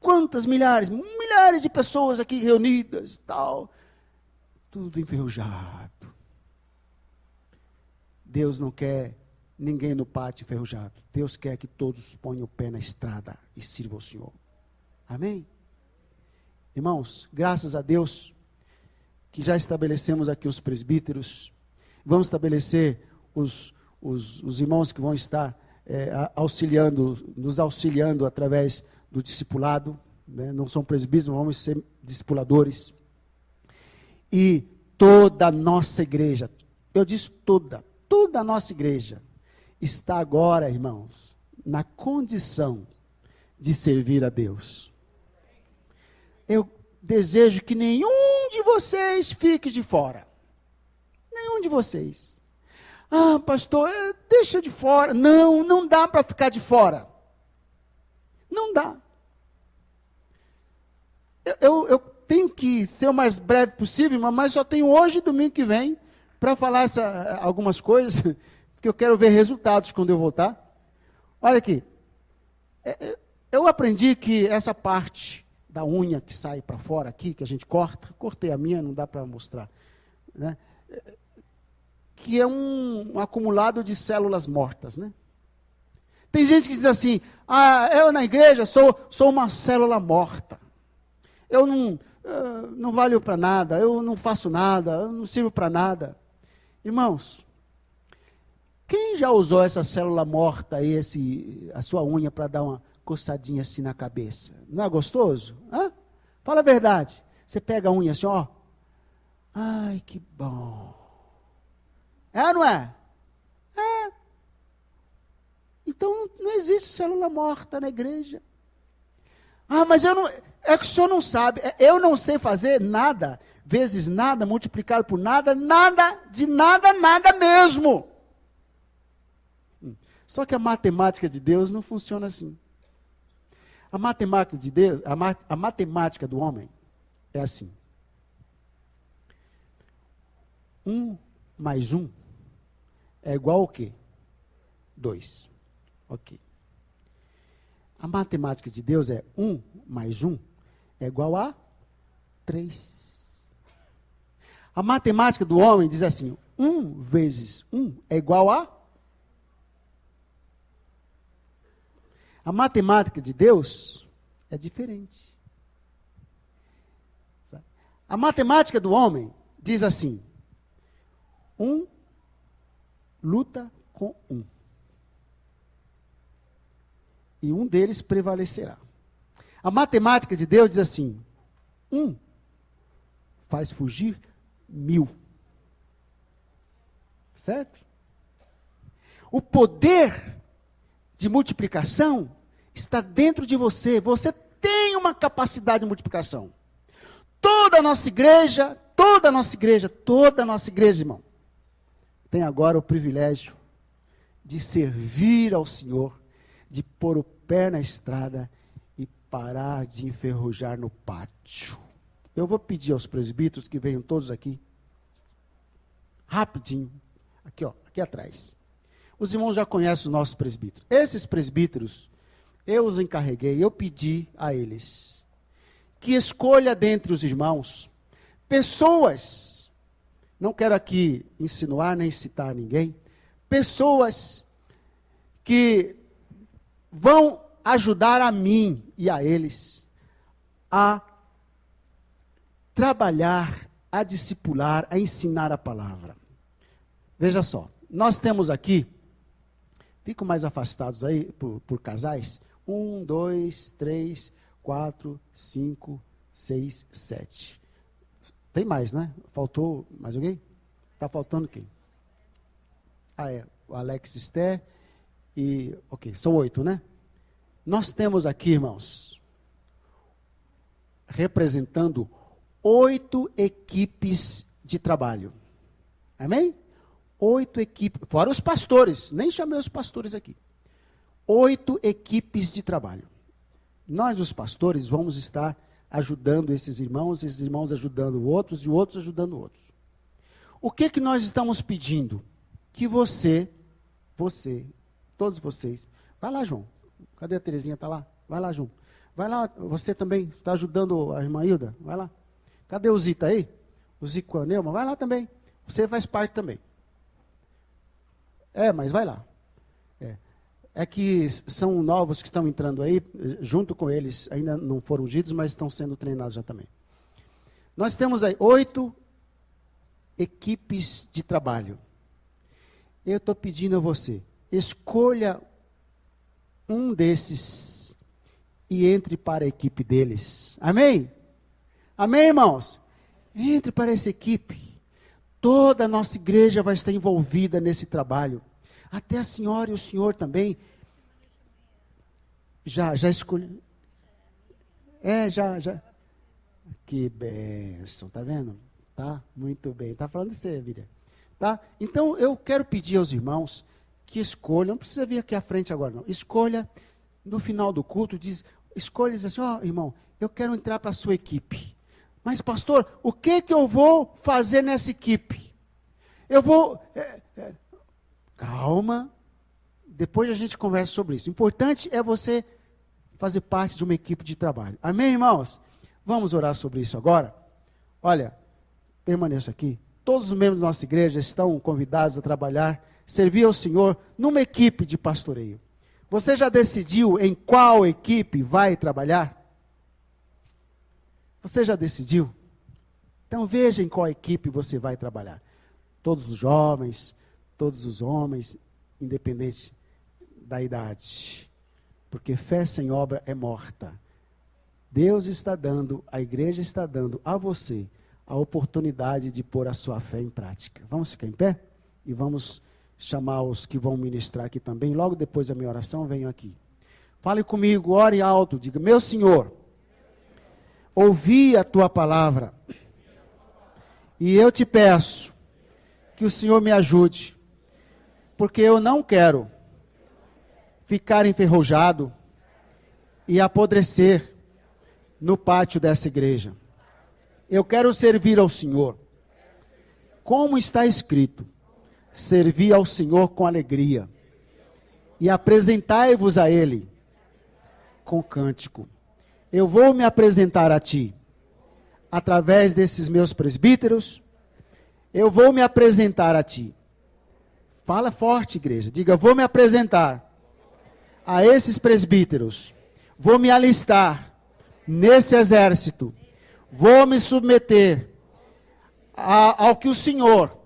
Quantas milhares de pessoas aqui reunidas, tal. Tudo enferrujado. Deus não quer ninguém no pátio enferrujado. Deus quer que todos ponham o pé na estrada e sirvam ao Senhor. Amém? Irmãos, graças a Deus que já estabelecemos aqui os presbíteros. Vamos estabelecer os irmãos que vão estar nos auxiliando através do discipulado, né? Não são presbíteros, vamos ser discipuladores. E toda a nossa igreja, eu disse toda a nossa igreja, está agora, irmãos, na condição de servir a Deus. Eu desejo que nenhum de vocês fique de fora. Nenhum de vocês. Ah, pastor, deixa de fora. Não dá para ficar de fora. Não dá. Eu tenho que ser o mais breve possível, mas só tenho hoje e domingo que vem para falar algumas coisas, porque eu quero ver resultados quando eu voltar. Olha aqui. Eu aprendi que essa parte da unha que sai para fora aqui, que a gente cortei a minha, não dá para mostrar, né? Que é um acumulado de células mortas, né? Tem gente que diz assim, eu na igreja sou uma célula morta. Eu não valho para nada, eu não faço nada, eu não sirvo para nada. Irmãos, quem já usou essa célula morta aí, a sua unha, para dar uma coçadinha assim na cabeça? Não é gostoso? Hã? Fala a verdade. Você pega a unha assim, ó. Ai, que bom. É ou não é? É. Então não existe célula morta na igreja. Mas é que o senhor não sabe. Eu não sei fazer nada. vezes nada, multiplicado por nada, nada, de nada, nada mesmo. Só que a matemática de Deus não funciona assim. A matemática de Deus, a matemática do homem é assim. 1 mais 1 é igual ao quê? 2. Ok. A matemática de Deus é 1 mais 1 é igual a 3. A matemática do homem diz assim, 1 vezes 1 é igual a... A matemática de Deus é diferente. A matemática do homem diz assim, 1 luta com 1. E um deles prevalecerá. A matemática de Deus diz assim, 1 faz fugir 1000. Certo? O poder de multiplicação está dentro de você. Você tem uma capacidade de multiplicação. Toda a nossa igreja, irmão, tem agora o privilégio de servir ao Senhor, de pôr o pé na estrada e parar de enferrujar no pátio. Eu vou pedir aos presbíteros que venham todos aqui, rapidinho, aqui, ó, aqui atrás. Os irmãos já conhecem os nossos presbíteros. Esses presbíteros, eu os encarreguei, eu pedi a eles que escolha dentre os irmãos pessoas, não quero aqui insinuar nem citar ninguém, pessoas que vão ajudar a mim e a eles a trabalhar, a discipular, a ensinar a palavra. Veja só, nós temos aqui, ficam mais afastados aí por casais, 1, 2, 3, 4, 5, 6, 7. Tem mais, né? Faltou mais alguém? Está faltando quem? Ah, é, o Alex Esther e, ok, são 8, né? Nós temos aqui, irmãos, representando 8 equipes de trabalho. Amém? 8 equipes, fora os pastores, nem chamei os pastores aqui. 8 equipes de trabalho. Nós, os pastores, vamos estar ajudando esses irmãos ajudando outros e outros ajudando outros. O que que nós estamos pedindo? Que você, todos vocês, vai lá, João. Cadê a Terezinha? Está lá? Vai lá, João. Vai lá, você também está ajudando a irmã Hilda? Vai lá. Cadê o Zita aí? O Zico com a Neuma? Vai lá também. Você faz parte também. Mas vai lá. É que são novos que estão entrando aí, junto com eles, ainda não foram ungidos, mas estão sendo treinados já também. Nós temos aí 8 equipes de trabalho. Eu estou pedindo a você, escolha um desses e entre para a equipe deles. Amém? Amém, irmãos? Entre para essa equipe. Toda a nossa igreja vai estar envolvida nesse trabalho. Até a senhora e o senhor também. Já escolhi. Já. Que bênção, tá vendo? Tá? Muito bem. Tá falando de você, Miriam. Tá? Então, eu quero pedir aos irmãos que escolham, não precisa vir aqui à frente agora não, escolha, no final do culto, escolha e diz assim, irmão, eu quero entrar para a sua equipe. Mas, pastor, o que eu vou fazer nessa equipe? Eu vou... Calma, depois a gente conversa sobre isso. O importante é você fazer parte de uma equipe de trabalho. Amém, irmãos? Vamos orar sobre isso agora? Olha, permaneça aqui. Todos os membros da nossa igreja estão convidados a trabalhar, servir ao Senhor numa equipe de pastoreio. Você já decidiu em qual equipe vai trabalhar? Você já decidiu? Então veja em qual equipe você vai trabalhar. Todos os jovens, todos os homens, independente da idade. Porque fé sem obra é morta. Deus está dando, a igreja está dando a você a oportunidade de pôr a sua fé em prática. Vamos ficar em pé? E vamos chamar os que vão ministrar aqui também. Logo depois da minha oração, venham aqui. Fale comigo, ore alto, diga, meu Senhor, ouvi a tua palavra E eu te peço que o Senhor me ajude, porque eu não quero ficar enferrujado e apodrecer no pátio dessa igreja. Eu quero servir ao Senhor. Como está escrito, servi ao Senhor com alegria e apresentai-vos a Ele com cântico. Eu vou me apresentar a Ti através desses meus presbíteros. Eu vou me apresentar a Ti. Fala forte, igreja. Diga, vou me apresentar a esses presbíteros. Vou me alistar nesse exército. Vou me submeter ao que o Senhor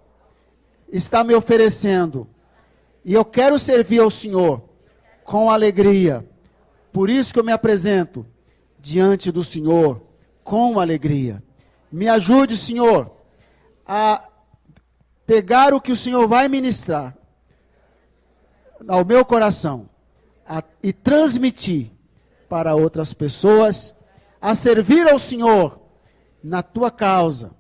está me oferecendo. E eu quero servir ao Senhor com alegria. Por isso que eu me apresento diante do Senhor com alegria. Me ajude, Senhor, a pegar o que o Senhor vai ministrar ao meu coração e transmitir para outras pessoas, a servir ao Senhor na tua causa,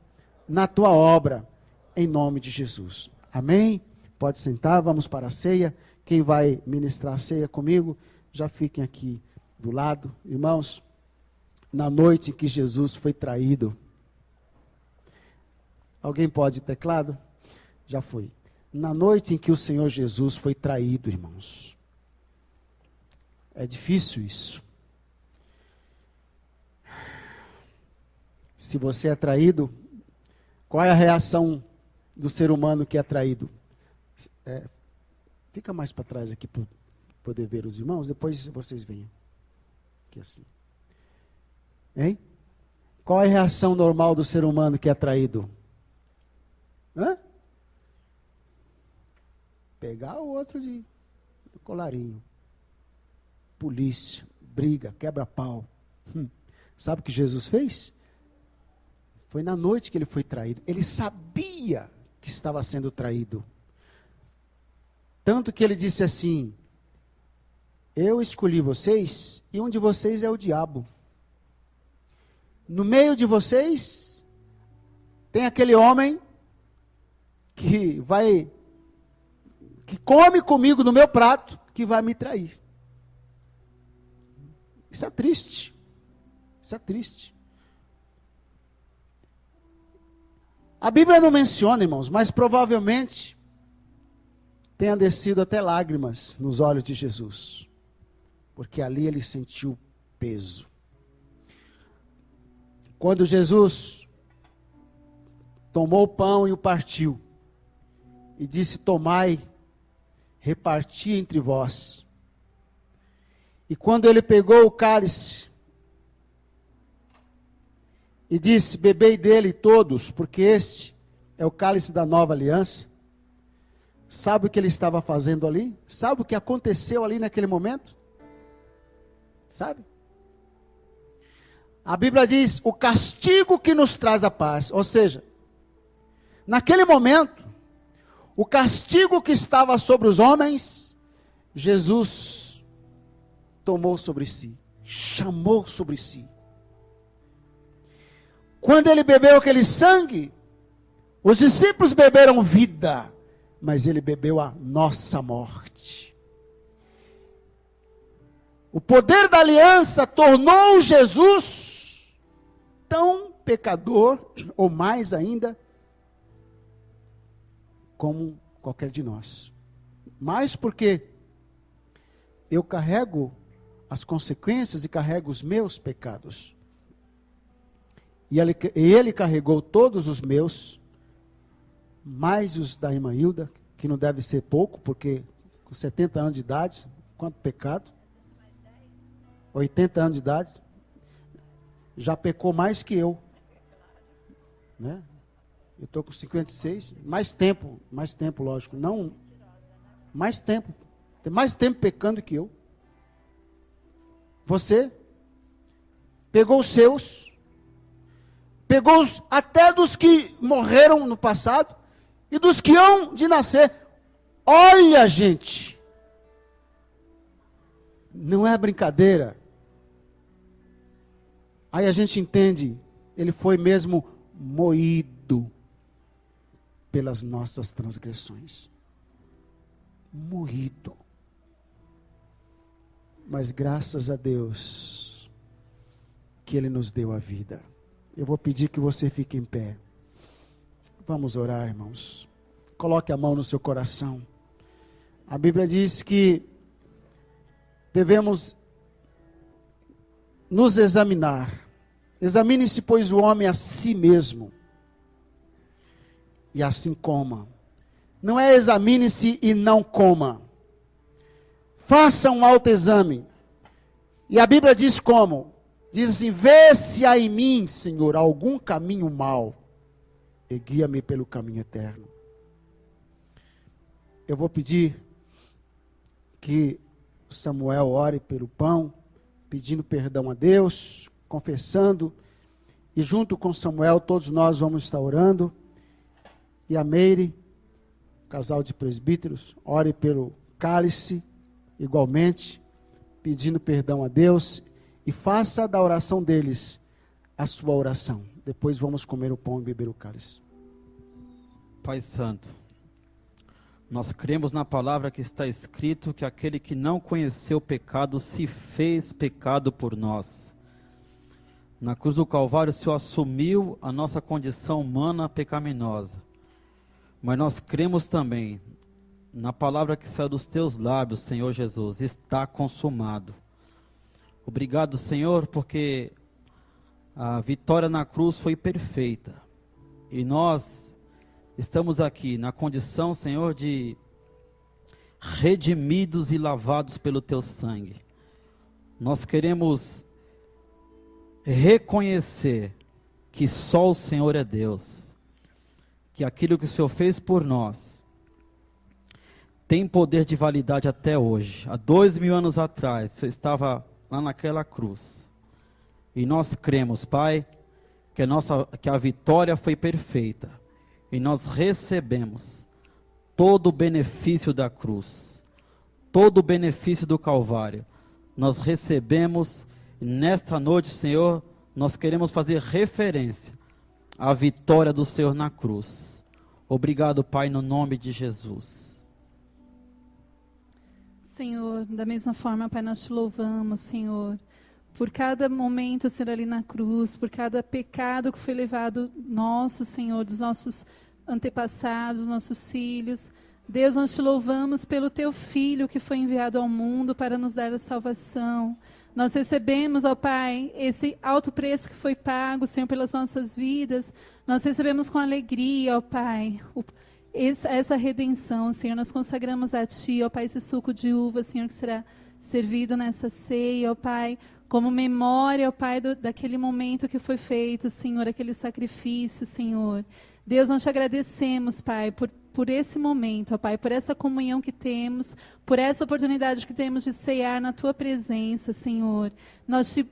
na tua obra, em nome de Jesus. Amém? Pode sentar, vamos para a ceia. Quem vai ministrar a ceia comigo, já fiquem aqui do lado. Irmãos, na noite em que Jesus foi traído. Alguém pode teclado? Já foi. Na noite em que o Senhor Jesus foi traído, irmãos. É difícil isso. Se você é traído, qual é a reação do ser humano que é traído? Fica mais para trás aqui para poder ver os irmãos, depois vocês venham. Aqui assim. Hein? Qual é a reação normal do ser humano que é traído? Pegar o outro de colarinho. Polícia, briga, quebra-pau. Sabe o que Jesus fez? Foi na noite que ele foi traído. Ele sabia que estava sendo traído. Tanto que ele disse assim: eu escolhi vocês e um de vocês é o diabo. No meio de vocês tem aquele homem que come comigo no meu prato, que vai me trair. Isso é triste. Isso é triste. A Bíblia não menciona, irmãos, mas provavelmente tenha descido até lágrimas nos olhos de Jesus, porque ali ele sentiu peso. Quando Jesus tomou o pão e o partiu, e disse: tomai, reparti entre vós. E quando ele pegou o cálice, e disse: bebei dele todos, porque este é o cálice da nova aliança. Sabe o que ele estava fazendo ali? Sabe o que aconteceu ali naquele momento? Sabe? A Bíblia diz: o castigo que nos traz a paz. Ou seja, naquele momento, o castigo que estava sobre os homens, Jesus tomou sobre si, chamou sobre si. Quando ele bebeu aquele sangue, os discípulos beberam vida, mas ele bebeu a nossa morte. O poder da aliança tornou Jesus tão pecador, ou mais ainda, como qualquer de nós. Mas porque eu carrego as consequências e carrego os meus pecados. E ele carregou todos os meus, mais os da irmã Hilda, que não deve ser pouco, porque com 70 anos de idade, quanto pecado? 80 anos de idade, já pecou mais que eu. Né? Eu estou com 56, mais tempo, lógico. Não, mais tempo. Tem mais tempo pecando que eu. Você pegou os seus, pegou até dos que morreram no passado e dos que hão de nascer. Olha, gente, não é brincadeira. Aí a gente entende, ele foi mesmo moído pelas nossas transgressões. Moído. Mas graças a Deus que Ele nos deu a vida. Eu vou pedir que você fique em pé. Vamos orar, irmãos. Coloque a mão no seu coração. A Bíblia diz que devemos nos examinar. Examine-se, pois, o homem a si mesmo, e assim coma. Não é examine-se e não coma. Faça um autoexame. E a Bíblia diz como? Diz assim: vê se há em mim, Senhor, algum caminho mau, e guia-me pelo caminho eterno. Eu vou pedir que Samuel ore pelo pão, pedindo perdão a Deus, confessando, e junto com Samuel todos nós vamos estar orando. E a Meire, casal de presbíteros, ore pelo cálice, igualmente, pedindo perdão a Deus, e faça da oração deles a sua oração. Depois vamos comer o pão e beber o cálice. Pai Santo, nós cremos na palavra que está escrito que aquele que não conheceu o pecado se fez pecado por nós. Na cruz do Calvário o Senhor assumiu a nossa condição humana pecaminosa. Mas nós cremos também na palavra que saiu dos teus lábios, Senhor Jesus, está consumado. Obrigado, Senhor, porque a vitória na cruz foi perfeita. E nós estamos aqui na condição, Senhor, de redimidos e lavados pelo teu sangue. Nós queremos reconhecer que só o Senhor é Deus. Que aquilo que o Senhor fez por nós tem poder de validade até hoje. Há 2000 anos atrás, o Senhor estava lá naquela cruz. E nós cremos, Pai, que a vitória foi perfeita. E nós recebemos todo o benefício da cruz, todo o benefício do Calvário. Nós recebemos, e nesta noite, Senhor, nós queremos fazer referência à vitória do Senhor na cruz. Obrigado, Pai, no nome de Jesus. Senhor, da mesma forma, Pai, nós te louvamos, Senhor, por cada momento, Senhor, ali na cruz, por cada pecado que foi levado nosso, Senhor, dos nossos antepassados, nossos filhos. Deus, nós te louvamos pelo teu Filho que foi enviado ao mundo para nos dar a salvação. Nós recebemos, ó Pai, esse alto preço que foi pago, Senhor, pelas nossas vidas. Nós recebemos com alegria, ó Pai, essa redenção, Senhor. Nós consagramos a Ti, ó Pai, esse suco de uva, Senhor, que será servido nessa ceia, ó Pai, como memória, ó Pai, daquele momento que foi feito, Senhor, aquele sacrifício, Senhor. Deus, nós te agradecemos, Pai, por esse momento, ó Pai, por essa comunhão que temos, por essa oportunidade que temos de ceiar na Tua presença, Senhor. Nós te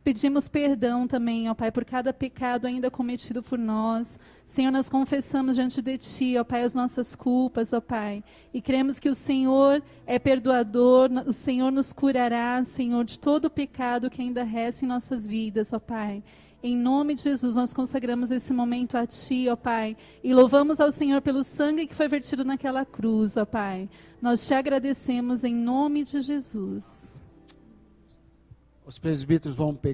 pedimos perdão também, ó Pai, por cada pecado ainda cometido por nós. Senhor, nós confessamos diante de Ti, ó Pai, as nossas culpas, ó Pai, e cremos que o Senhor é perdoador, o Senhor nos curará, Senhor, de todo o pecado que ainda resta em nossas vidas, ó Pai. Em nome de Jesus, nós consagramos esse momento a Ti, ó Pai, e louvamos ao Senhor pelo sangue que foi vertido naquela cruz, ó Pai. Nós te agradecemos em nome de Jesus. Os presbíteros vão pegar